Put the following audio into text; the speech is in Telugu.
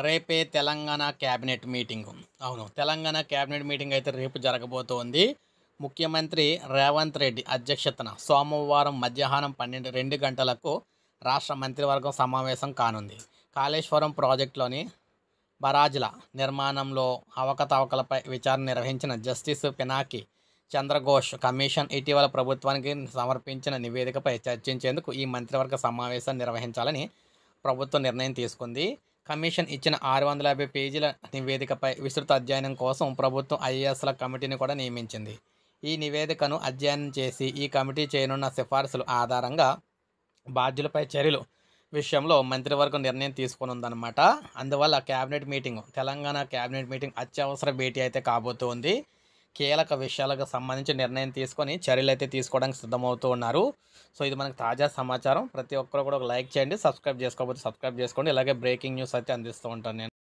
రేపే తెలంగాణ క్యాబినెట్ మీటింగు. అవును, తెలంగాణ క్యాబినెట్ మీటింగ్ అయితే రేపు జరగబోతోంది. ముఖ్యమంత్రి రేవంత్ రెడ్డి అధ్యక్షతన సోమవారం మధ్యాహ్నం 2 గంటలకు రాష్ట్ర మంత్రివర్గం సమావేశం కానుంది. కాళేశ్వరం ప్రాజెక్టులోని బరాజుల నిర్మాణంలో అవకతవకలపై విచారణ నిర్వహించిన జస్టిస్ పినాకి చంద్రఘోష్ కమిషన్ ఇటీవల ప్రభుత్వానికి సమర్పించిన నివేదికపై చర్చించేందుకు ఈ మంత్రివర్గ సమావేశాన్ని నిర్వహించాలని ప్రభుత్వం నిర్ణయం తీసుకుంది. కమిషన్ ఇచ్చిన 650 పేజీల నివేదికపై విస్తృత అధ్యయనం కోసం ప్రభుత్వం ఐఏఎస్ల కమిటీని కూడా నియమించింది. ఈ నివేదికను అధ్యయనం చేసి ఈ కమిటీ చేయనున్న సిఫార్సుల ఆధారంగా బాధ్యులపై చర్యలు విషయంలో మంత్రివర్గం నిర్ణయం తీసుకునుందన్నమాట. అందువల్ల తెలంగాణ క్యాబినెట్ మీటింగ్ అత్యవసర భేటీ అయితే కాబోతుంది. కీలక విషయాలకు సంబంధించి నిర్ణయం తీసుకొని చర్యలు అయితే తీసుకోవడానికి సిద్ధమవుతూ ఉన్నారు. సో ఇది మనకు తాజా సమాచారం. ప్రతి ఒక్కరు కూడా ఒక లైక్ చేయండి, సబ్స్క్రైబ్ చేసుకోకపోతే సబ్స్క్రైబ్ చేసుకోండి. ఇలాగే బ్రేకింగ్ న్యూస్ అయితే అందిస్తూ ఉంటాను నేను.